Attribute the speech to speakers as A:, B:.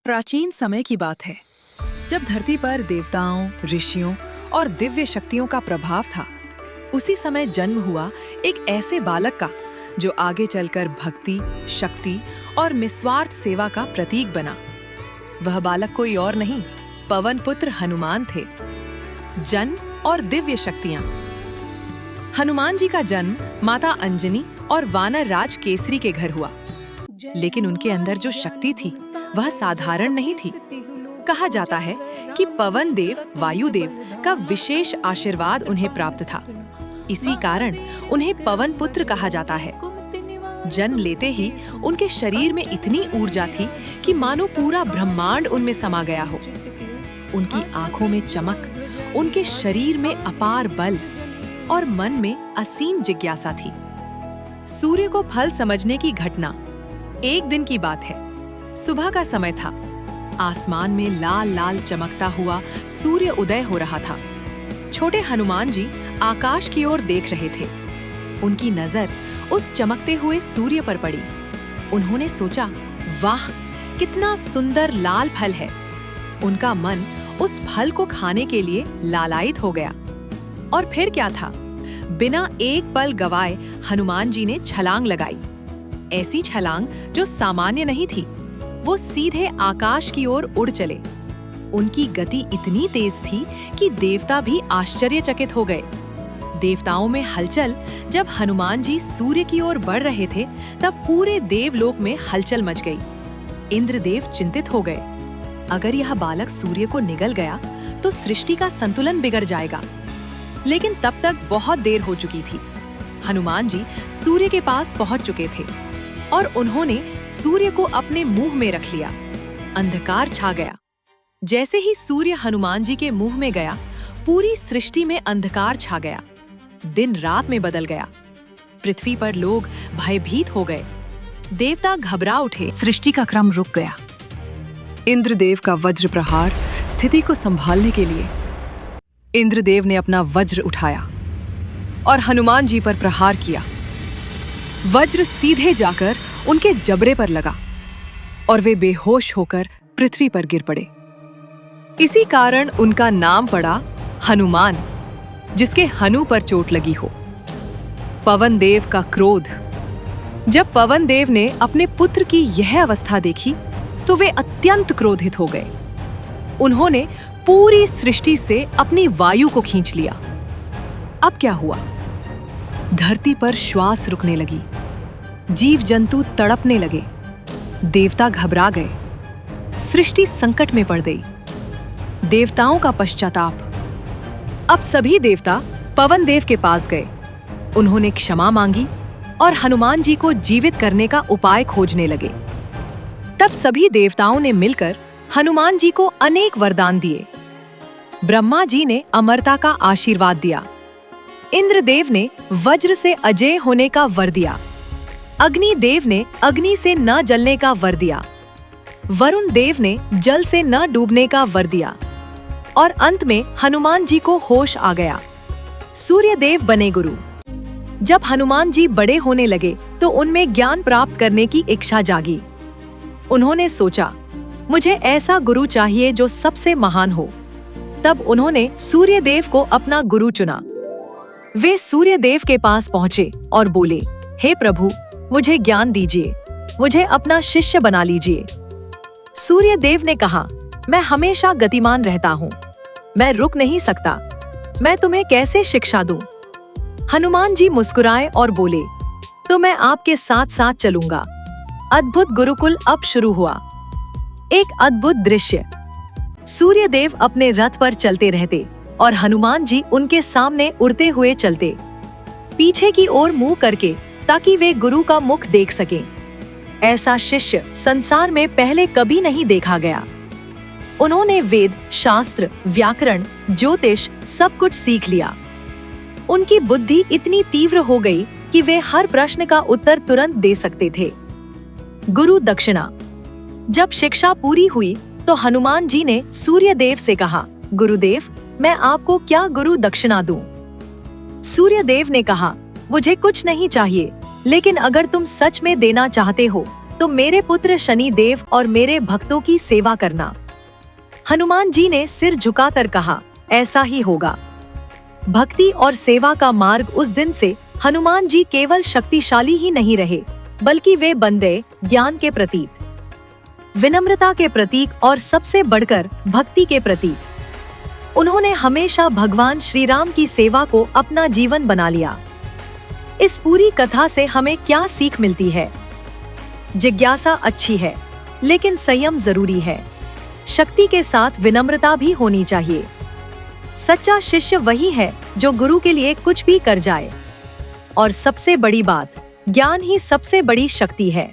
A: प्राचीन समय की बात है, जब धरती पर देवताओं, ऋषियों और दिव्य शक्तियों का प्रभाव था। उसी समय जन्म हुआ एक ऐसे बालक का जो आगे चलकर भक्ति, शक्ति और निस्वार्थ सेवा का प्रतीक बना। वह बालक कोई और नहीं, पवन पुत्र हनुमान थे। जन्म और दिव्य शक्तियां। हनुमान जी का जन्म माता अंजनी और वानर राज केसरी के घर हुआ, लेकिन उनके अंदर जो शक्ति थी वह साधारण नहीं थी। कहा जाता है कि पवन देव, वायुदेव का विशेष आशीर्वाद उन्हें प्राप्त था। इसी कारण उन्हें पवन पुत्र कहा जाता है। जन्म लेते ही उनके शरीर में इतनी ऊर्जा थी कि मानो पूरा ब्रह्मांड उनमें समा गया हो। उनकी आंखों में चमक, उनके शरीर में अपार बल और मन में असीम जिज्ञासा थी। सूर्य को फल समझने की घटना। एक दिन की बात है, सुबह का समय था। आसमान में लाल लाल चमकता हुआ सूर्य उदय हो रहा था। छोटे हनुमान जी आकाश की ओर देख रहे थे। उनकी नजर उस चमकते हुए सूर्य पर पड़ी। उन्होंने सोचा, वाह, कितना सुंदर लाल फल है। उनका मन उस फल को खाने के लिए लालायित हो गया। और फिर क्या था, बिना एक पल गवाए हनुमान जी ने छलांग लगाई। ऐसी छलांग जो सामान्य नहीं थी। वो सीधे आकाश की ओर उड़ चले। उनकी गति इतनी तेज थी कि देवता भी आश्चर्यचकित हो गए। देवताओं में हलचल। जब हनुमान जी सूर्य की ओर बढ़ रहे थे, तब पूरे देवलोक में हलचल मच गई। इंद्रदेव चिंतित हो गए। अगर यह बालक सूर्य को निगल गया तो सृष्टि का संतुलन बिगड़ जाएगा। लेकिन तब तक बहुत देर हो चुकी थी। हनुमान जी सूर्य के पास पहुंच चुके थे और उन्होंने सूर्य को अपने मुंह में रख लिया। अंधकार छा गया। जैसे ही सूर्य हनुमान जी के मुंह में गया, पूरी सृष्टि में अंधकार छा गया। दिन रात में बदल गया। पृथ्वी पर लोग भयभीत हो गए। देवता घबरा उठे। सृष्टि का क्रम रुक गया। इंद्रदेव का वज्र प्रहार स्थिति को संभालने के लिए इंद्रदेव ने अपना वज्र उठाया और हनुमान जी पर प्रहार किया। वज्र सीधे जाकर उनके जबड़े पर लगा और वे बेहोश होकर पृथ्वी पर गिर पड़े। इसी कारण उनका नाम पड़ा हनुमान, जिसके हनु पर चोट लगी हो। पवन देव का क्रोध। जब पवन देव ने अपने पुत्र की यह अवस्था देखी तो वे अत्यंत क्रोधित हो गए। उन्होंने पूरी सृष्टि से अपनी वायु को खींच लिया। अब क्या हुआ? धरती पर श्वास रुकने लगी। जीव जंतु तड़पने लगे। देवता घबरा गए। सृष्टि संकट में पड़ गई। देवताओं का पश्चाताप। अब सभी देवता पवन देव के पास गए। उन्होंने क्षमा मांगी और हनुमान जी को जीवित करने का उपाय खोजने लगे। तब सभी देवताओं ने मिलकर हनुमान जी को अनेक वरदान दिए। ब्रह्मा जी ने अमरता का आशीर्वाद दिया। इंद्रदेव ने वज्र से अजेय होने का वर दिया। अग्निदेव ने अग्नि से न जलने का वर दिया। वरुण देव ने जल से न डूबने का वर दिया। और अंत में हनुमान जी को होश आ गया। सूर्यदेव बने गुरु। जब हनुमान जी बड़े होने लगे तो उनमें ज्ञान प्राप्त करने की इच्छा जागी। उन्होंने सोचा, मुझे ऐसा गुरु चाहिए जो सबसे महान हो। तब उन्होंने सूर्यदेव को अपना गुरु चुना। वे सूर्यदेव के पास पहुंचे और बोले, हे प्रभु, मुझे ज्ञान दीजिए, मुझे अपना शिष्य बना लीजिए। सूर्यदेव ने कहा, मैं हमेशा गतिमान रहता हूँ, मैं रुक नहीं सकता, मैं तुम्हें कैसे शिक्षा दूं? हनुमान जी मुस्कुराए और बोले, तो मैं आपके साथ साथ चलूंगा। अद्भुत गुरुकुल अब शुरू हुआ। एक अद्भुत दृश्य। सूर्यदेव अपने रथ पर चलते रहते और हनुमान जी उनके सामने उड़ते हुए चलते, पीछे की ओर मुंह करके, ताकि वे गुरु का मुख देख सकें। ऐसा शिष्य संसार में पहले कभी नहीं देखा गया। उन्होंने वेद, शास्त्र, व्याकरण, ज्योतिष सब कुछ सीख लिया। उनकी बुद्धि इतनी तीव्र हो गई कि वे हर प्रश्न का उत्तर तुरंत दे सकते थे। गुरु दक्षिणा। जब शिक्षा पूरी हुई तो हनुमान जी ने सूर्यदेव से कहा, गुरुदेव, मैं आपको क्या गुरु दक्षिणा दूं? सूर्यदेव ने कहा, मुझे कुछ नहीं चाहिए, लेकिन अगर तुम सच में देना चाहते हो
B: तो मेरे पुत्र शनि देव और मेरे भक्तों की सेवा करना। हनुमान जी ने सिर झुकाकर कहा, ऐसा ही होगा। भक्ति और सेवा का मार्ग उस दिन से हनुमान जी केवल शक्तिशाली ही नहीं रहे, बल्कि वे बन गए ज्ञान के प्रतीक, विनम्रता के प्रतीक और सबसे बढ़कर भक्ति के प्रतीक। उन्होंने हमेशा भगवान श्री राम की सेवा को अपना जीवन बना लिया। इस पूरी कथा से हमें क्या सीख मिलती है? जिज्ञासा अच्छी है, लेकिन संयम जरूरी है। शक्ति के साथ विनम्रता भी होनी चाहिए। सच्चा शिष्य वही है जो गुरु के लिए कुछ भी कर जाए। और सबसे बड़ी बात, ज्ञान ही सबसे बड़ी शक्ति है।